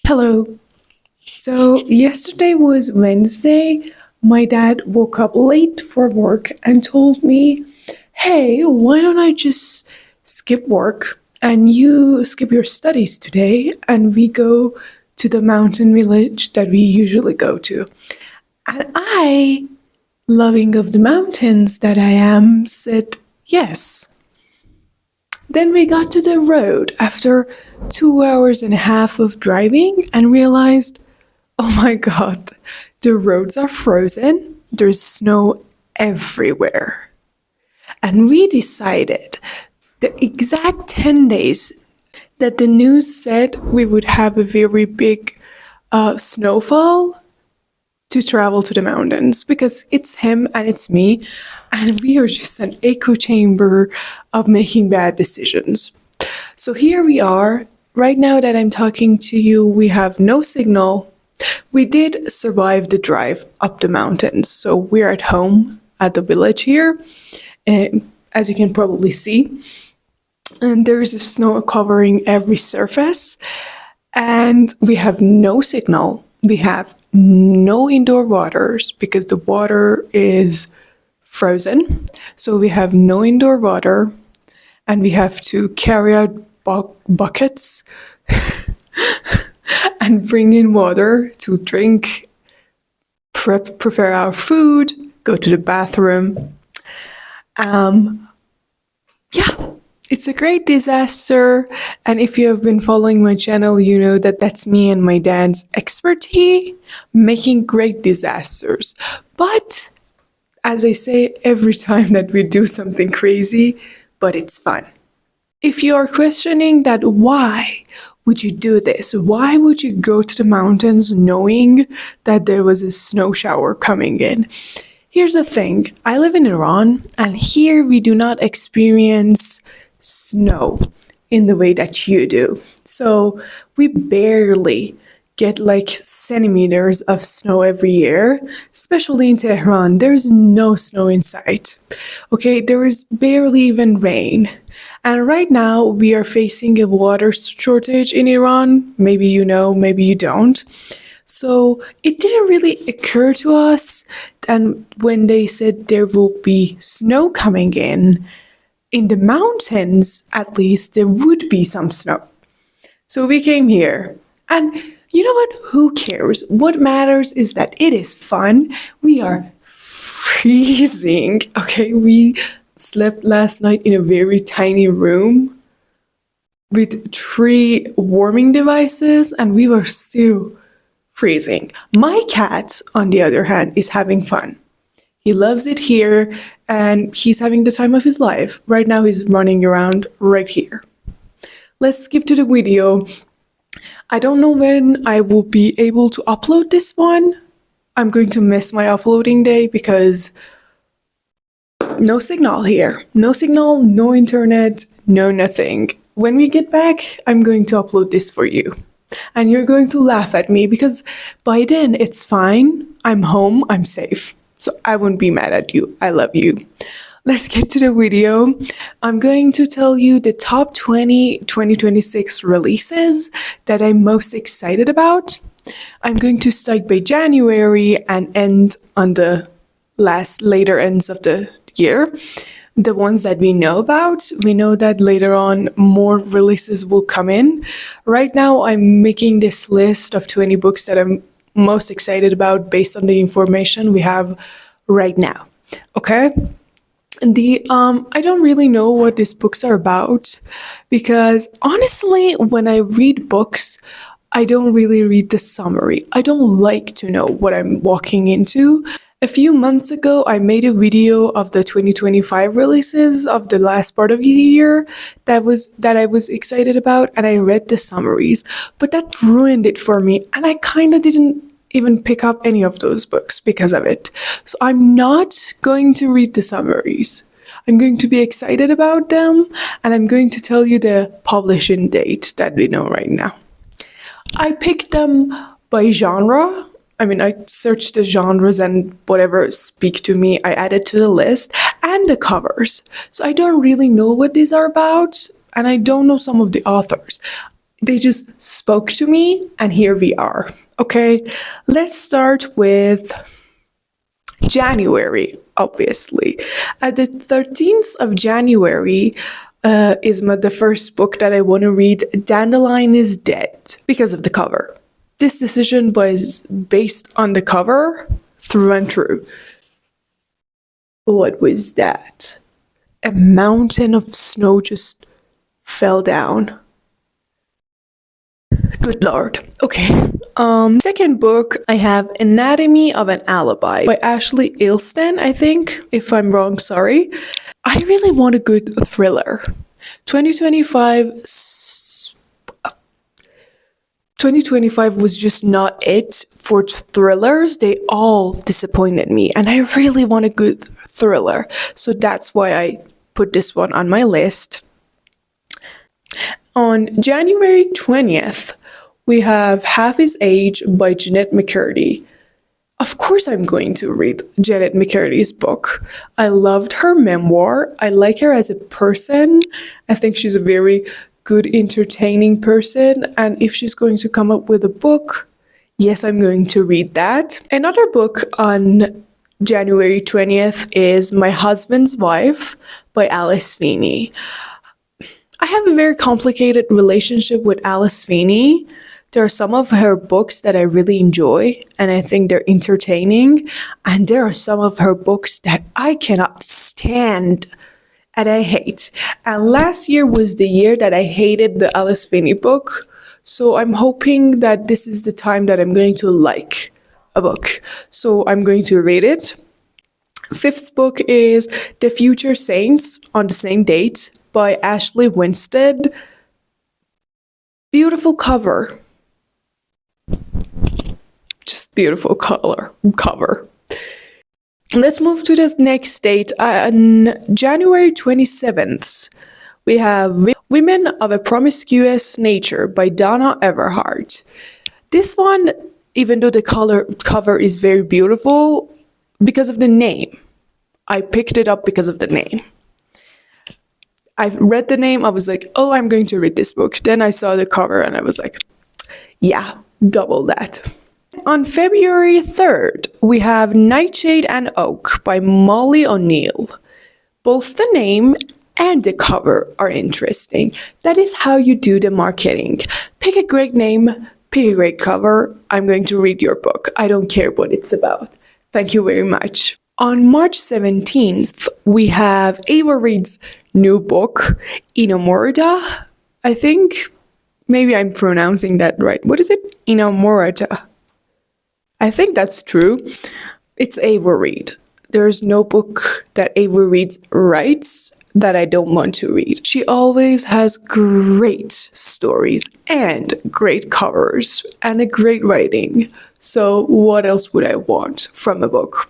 Hello. So, yesterday was Wednesday. My dad woke up late for work and told me, hey, why don't I just skip work and you skip your studies today and we go to the mountain village that we usually go to? And I, loving of the mountains that I am, said yes. Then we got to the road after 2 hours and a half of driving and realized, oh my god, the roads are frozen, there's snow everywhere. And we decided the exact 10 days that the news said we would have a very big snowfall to travel to the mountains because it's him and it's me, and we are just an echo chamber of making bad decisions. So here we are. Right now that I'm talking to you, we have no signal. We did survive the drive up the mountains, so we're at home at the village here, as you can probably see. And there is snow covering every surface, and we have no signal. We have no indoor waters because the water is frozen. So we have no indoor water, and we have to carry out buckets and bring in water to drink, prepare our food, go to the bathroom. Yeah, it's a great disaster. And if you have been following my channel, you know that that's me and my dad's expertise making great disasters. But as I say every time that we do something crazy, but it's fun. If you are questioning that why would you do this? Why would you go to the mountains knowing that there was a snow shower coming in? Here's the thing. I live in Iran, and here we do not experience snow in the way that you do. So we barely get like centimeters of snow every year, especially in Tehran. There's no snow in sight. Okay, there is barely even rain. And right now we are facing a water shortage in Iran. Maybe you know, maybe you don't. So it didn't really occur to us that when they said there will be snow coming in the mountains, at least there would be some snow. So we came here. And you know what? Who cares? What matters is that it is fun. We are freezing. Okay, we slept last night in a very tiny room with 3 warming devices, and we were still freezing. My cat, on the other hand, is having fun. He loves it here, and he's having the time of his life. Right now, he's running around right here. Let's skip to the video. I don't know when I will be able to upload this one. I'm going to miss my uploading day because no signal here. No signal, no internet, no nothing. When we get back, I'm going to upload this for you. And you're going to laugh at me because by then it's fine. I'm home, I'm safe. So I won't be mad at you. I love you. Let's get to the video. I'm going to tell you the top 20 2026 releases that I'm most excited about. I'm going to start by January and end on the later ends of the year. The ones that we know about. We know that later on more releases will come in. Right now I'm making this list of 20 books that I'm most excited about based on the information we have right now. Okay? I don't really know what these books are about because honestly, when I read books, I don't really read the summary. I don't like to know what I'm walking into. A few months ago, I made a video of the 2025 releases of the last part of the year that I was excited about, and I read the summaries, but that ruined it for me, and I kind of didn't even pick up any of those books because of it. So I'm not going to read the summaries. I'm going to be excited about them, and I'm going to tell you the publishing date that we know right now. I picked them by genre. I searched the genres and whatever speak to me, I added to the list, and the covers. So I don't really know what these are about, and I don't know some of the authors. They just spoke to me, and here we are. Okay, let's start with January, obviously. At the 13th of January is the first book that I want to read, Dandelion is Dead, because of the cover. This decision was based on the cover through and through. What was that? A mountain of snow just fell down. Good Lord. Okay. Second book, I have Anatomy of an Alibi by Ashley Ilston, I think. If I'm wrong, sorry. I really want a good thriller. 2025 was just not it for thrillers. They all disappointed me, and I really want a good thriller. So that's why I put this one on my list. On January 20th, we have Half His Age by Jeanette McCurdy. Of course I'm going to read Jeanette McCurdy's book. I loved her memoir. I like her as a person. I think she's a very good, entertaining person. And if she's going to come up with a book, yes, I'm going to read that. Another book on January 20th is My Husband's Wife by Alice Feeney. I have a very complicated relationship with Alice Feeney. There are some of her books that I really enjoy, and I think they're entertaining. And there are some of her books that I cannot stand and I hate. And last year was the year that I hated the Alice Feeney book. So I'm hoping that this is the time that I'm going to like a book. So I'm going to read it. Fifth book is The Future Saints on the Same Date by Ashley Winstead. Beautiful cover. Just beautiful cover. Let's move to the next date. On January 27th, we have Women of a Promiscuous Nature by Donna Everhart. This one, even though the cover is very beautiful, because of the name. I picked it up because of the name. I read the name, I was like, oh, I'm going to read this book. Then I saw the cover and I was like, yeah, double that. On February 3rd, we have Nightshade and Oak by Molly O'Neill. Both the name and the cover are interesting. That is how you do the marketing. Pick a great name, pick a great cover. I'm going to read your book. I don't care what it's about. Thank you very much. On March 17th, we have Ava Reid's new book, Inamorata. I think maybe I'm pronouncing that right. What is it? Inamorata. I think that's true. It's Ava Reid. There's no book that Ava Reid writes that I don't want to read. She always has great stories and great covers and a great writing. So what else would I want from a book?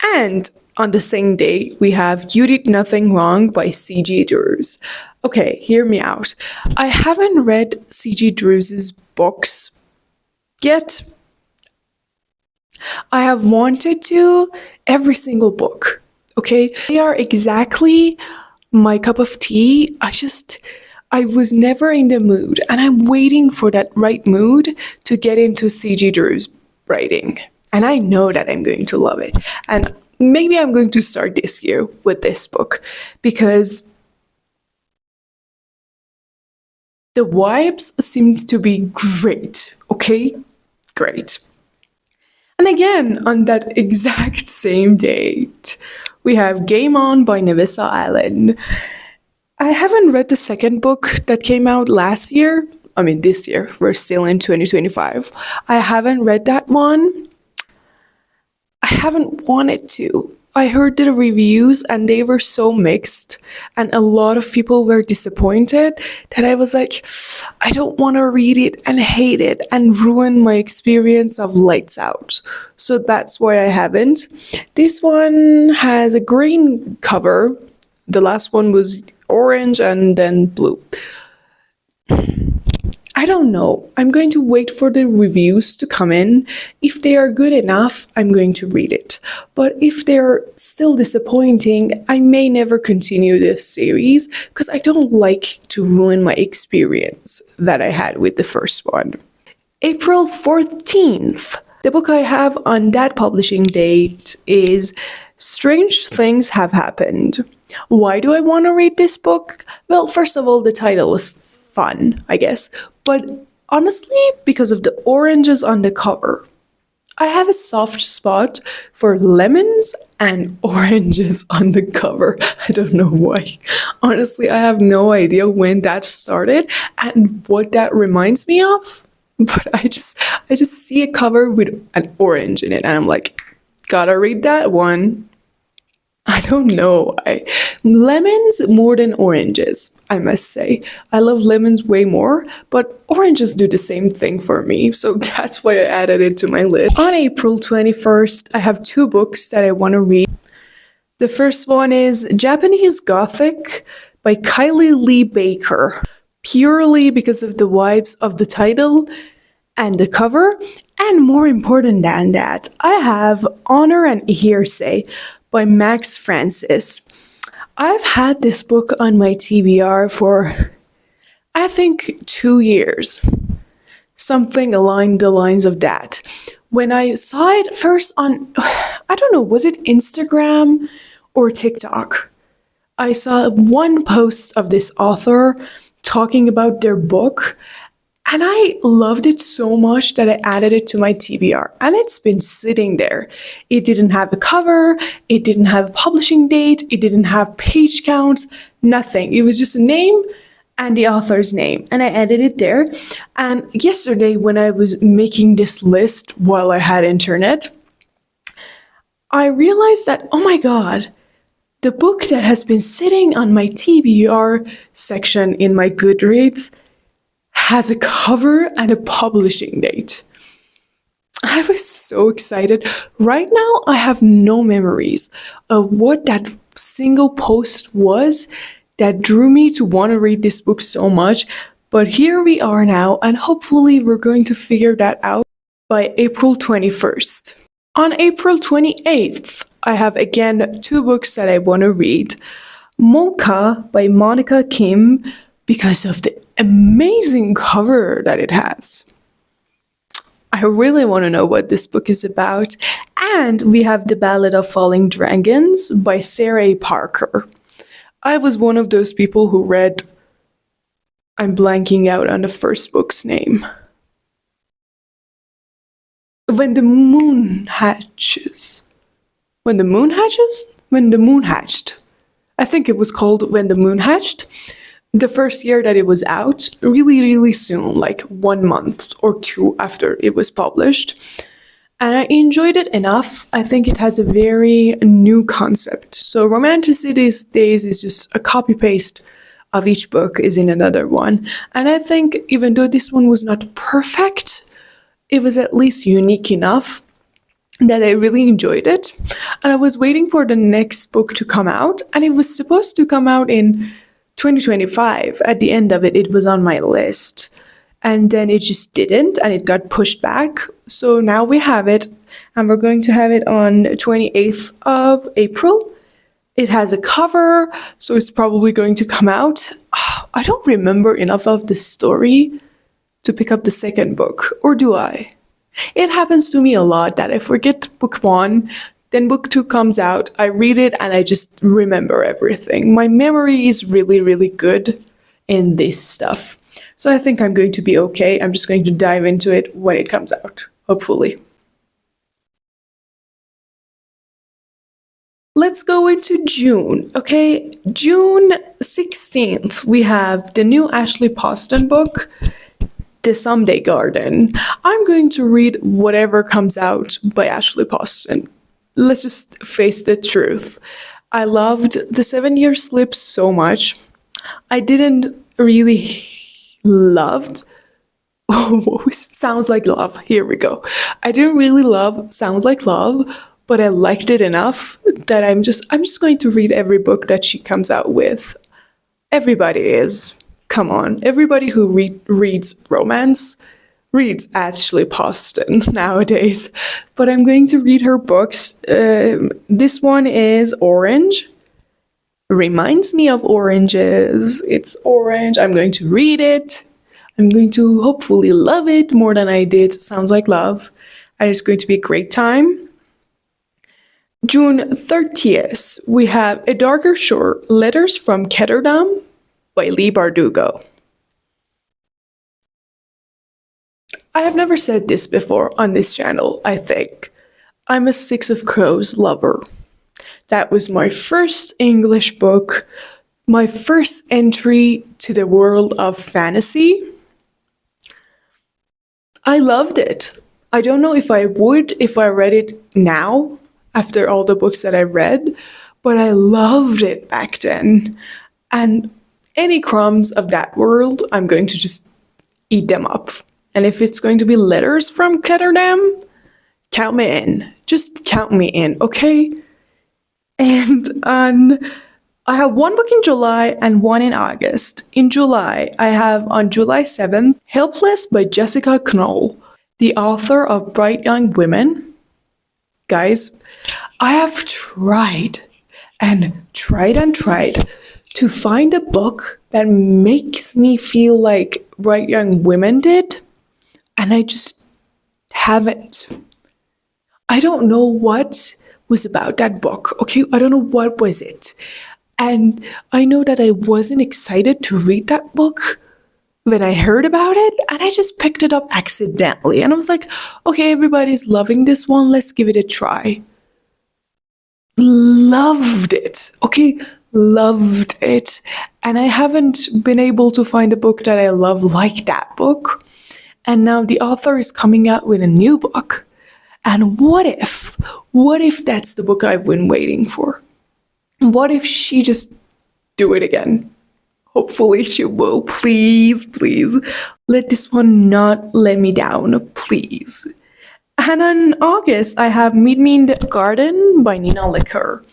And on the same day, we have You Did Nothing Wrong by C.G. Drews. Okay, hear me out. I haven't read C.G. Drews' books yet. I have wanted to, every single book, okay? They are exactly my cup of tea. I was never in the mood, and I'm waiting for that right mood to get into C.G. Drews' writing. And I know that I'm going to love it. And maybe I'm going to start this year with this book because the vibes seem to be great, okay? Great. And again, on that exact same date, we have Game On by Nevissa Allen. I haven't read the second book that came out last year. I mean, this year. We're still in 2025. I haven't read that one. I haven't wanted to. I heard the reviews and they were so mixed and a lot of people were disappointed that I was like, I don't want to read it and hate it and ruin my experience of Lights Out. So that's why I haven't. This one has a green cover. The last one was orange and then blue. I I don't know. I'm going to wait for the reviews to come in. If they are good enough, I'm going to read it. But if they're still disappointing, I may never continue this series because I don't like to ruin my experience that I had with the first one. April 14th. The book I have on that publishing date is Strange Things Have Happened. Why do I want to read this book? Well, first of all, the title is fun, I guess, but honestly, because of the oranges on the cover. I have a soft spot for lemons and oranges on the cover. I don't know why. Honestly, I have no idea when that started and what that reminds me of. But I just see a cover with an orange in it and I'm like, gotta read that one. I don't know. Lemons more than oranges, I must say. I love lemons way more, but oranges do the same thing for me, so that's why I added it to my list. On April 21st, I have two books that I want to read. The first one is Japanese Gothic by Kylie Lee Baker, purely because of the vibes of the title and the cover, and more important than that, I have Honor and Hearsay by Max Francis. I've had this book on my TBR for, I think, 2 years. Something along the lines of that. When I saw it first on, I don't know, was it Instagram or TikTok? I saw one post of this author talking about their book, and I loved it so much that I added it to my TBR. And it's been sitting there. It didn't have a cover, it didn't have a publishing date, it didn't have page counts, nothing. It was just a name and the author's name. And I added it there. And yesterday, when I was making this list while I had internet, I realized that, oh my god, the book that has been sitting on my TBR section in my Goodreads has a cover and a publishing date. I was so excited. Right now, I have no memories of what that single post was that drew me to want to read this book so much. But here we are now, and hopefully we're going to figure that out by April 21st. On April 28th, I have again two books that I want to read. Molka by Monica Kim, because of the amazing cover that it has. I really want to know what this book is about. And we have The Ballad of Falling Dragons by Sarah A. Parker. I was one of those people who read, I'm blanking out on the first book's name. When the Moon Hatches. When the Moon Hatches? When the Moon Hatched. I think it was called When the Moon Hatched. The first year that it was out, really soon, like 1 month or 2 after it was published. And I enjoyed it enough. I think it has a very new concept. So Romanticity these days is just a copy-paste of each book is in another one. And I think even though this one was not perfect, it was at least unique enough that I really enjoyed it. And I was waiting for the next book to come out, and it was supposed to come out in 2025. At the end of it, it was on my list. And then it just didn't, and it got pushed back. So now we have it, and we're going to have it on 28th of April. It has a cover, so it's probably going to come out. I don't remember enough of the story to pick up the second book, or do I? It happens to me a lot that I forget book 1, then book 2 comes out, I read it, and I just remember everything. My memory is really good in this stuff. So I think I'm going to be okay. I'm just going to dive into it when it comes out, hopefully. Let's go into June, okay? June 16th, we have the new Ashley Poston book, The Someday Garden. I'm going to read whatever comes out by Ashley Poston. Let's just face the truth. I loved The 7-Year Slip so much. I didn't really love Sounds Like Love. Here we go. I didn't really love Sounds Like Love, but I liked it enough that I'm just going to read every book that she comes out with. Everybody is, come on, everybody who reads romance reads Ashley Poston nowadays. But I'm going to read her books. This one is Orange. Reminds me of oranges. It's orange. I'm going to read it. I'm going to hopefully love it more than I did Sounds Like Love. And it's going to be a great time. June 30th, we have A Darker Shore, Letters from Ketterdam by Leigh Bardugo. I have never said this before on this channel, I think. I'm a Six of Crows lover. That was my first English book, my first entry to the world of fantasy. I loved it. I don't know if I would if I read it now, after all the books that I read, but I loved it back then. And any crumbs of that world, I'm going to just eat them up. And if it's going to be Letters from Ketterdam, count me in. Just count me in, okay? And I have one book in July and one in August. In July, I have on July 7th, Helpless by Jessica Knoll, the author of Bright Young Women. Guys, I have tried to find a book that makes me feel like Bright Young Women did, and I just haven't. I don't know what was about that book, okay? I don't know what was it. And I know that I wasn't excited to read that book when I heard about it, and I just picked it up accidentally. And I was like, okay, everybody's loving this one, let's give it a try. Loved it, okay? Loved it. And I haven't been able to find a book that I love like that book. And now the author is coming out with a new book. And what if that's the book I've been waiting for? What if she just do it again? Hopefully she will. Please, please. Let this one not let me down, please. And in August, I have Meet Me in the Garden by Nina Licker.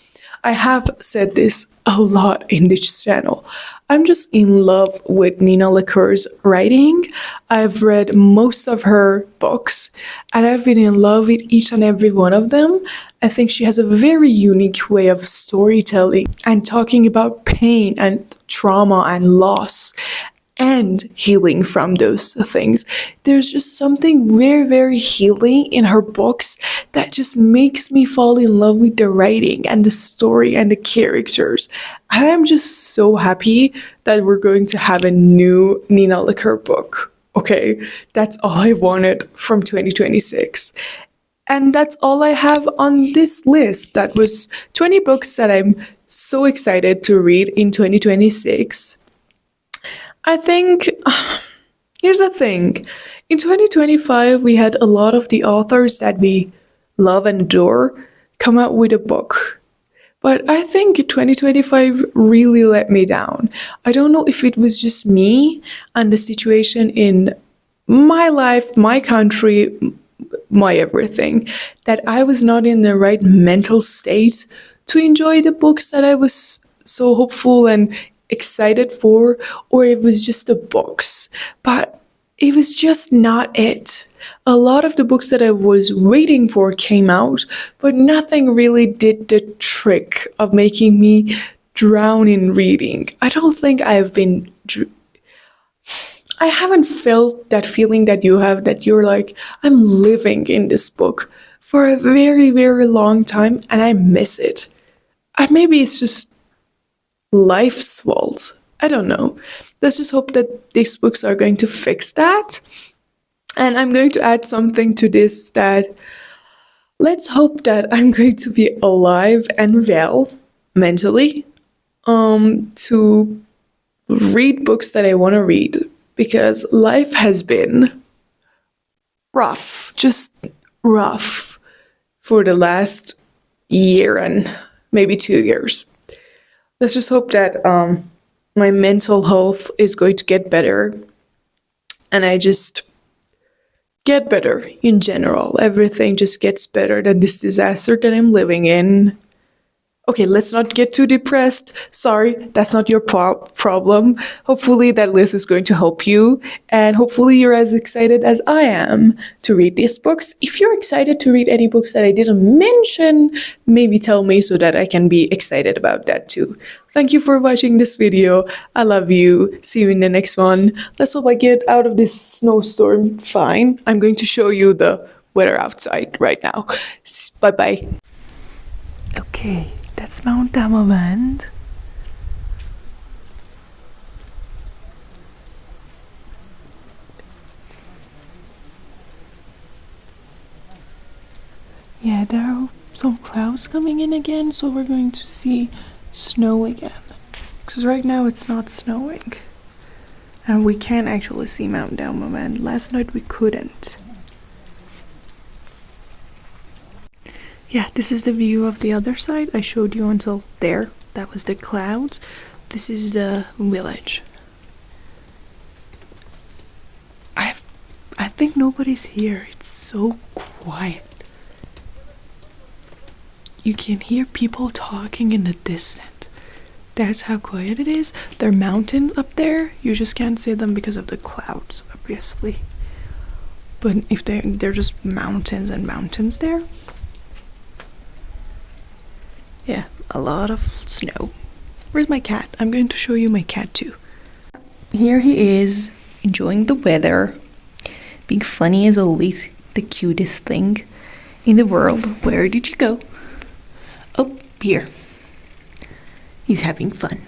I have said this a lot in this channel. I'm just in love with Nina Licker's writing. I've read most of her books, and I've been in love with each and every one of them. I think she has a very unique way of storytelling and talking about pain and trauma and loss and healing from those things. There's just something very, very healing in her books that just makes me fall in love with the writing and the story and the characters. And I'm just so happy that we're going to have a new Nina Licker book. Okay, that's all I wanted from 2026. And that's all I have on this list. That was 20 books that I'm so excited to read in 2026. I think, here's the thing. In 2025, we had a lot of the authors that we love and adore come out with a book. But I think 2025 really let me down. I don't know if it was just me and the situation in my life, my country, my everything, that I was not in the right mental state to enjoy the books that I was so hopeful and excited for, or it was just the books. But it was just not it. A lot of the books that I was waiting for came out, but nothing really did the trick of making me drown in reading. I don't think I haven't felt that feeling that you have, that you're like, I'm living in this book for a very, very long time and I miss it. And maybe it's just life's fault. I don't know. Let's just hope that these books are going to fix that. And I'm going to add something to this, that let's hope that I'm going to be alive and well mentally to read books that I want to read, because life has been rough, just rough for the last year and maybe 2 years. Let's just hope that my mental health is going to get better and I just get better in general. Everything just gets better than this disaster that I'm living in. Okay, let's not get too depressed. Sorry, that's not your problem. Hopefully, that list is going to help you, and hopefully, you're as excited as I am to read these books. If you're excited to read any books that I didn't mention, maybe tell me so that I can be excited about that too. Thank you for watching this video. I love you. See you in the next one. Let's hope I get out of this snowstorm fine. I'm going to show you the weather outside right now. Bye bye. Okay, that's Mount Damavand. Yeah, there are some clouds coming in again, so we're going to see snow again. Because right now it's not snowing. And we can't actually see Mount Damavand. Last night we couldn't. Yeah, this is the view of the other side. I showed you until there. That was the clouds. This is the village. I think nobody's here. It's so quiet. You can hear people talking in the distance. That's how quiet it is. There are mountains up there. You just can't see them because of the clouds, obviously. But if they're just mountains and mountains there. Yeah, a lot of snow. Where's my cat? I'm going to show you my cat too. Here he is, enjoying the weather. Being funny is always the cutest thing in the world. Where did you go? Oh, here. He's having fun.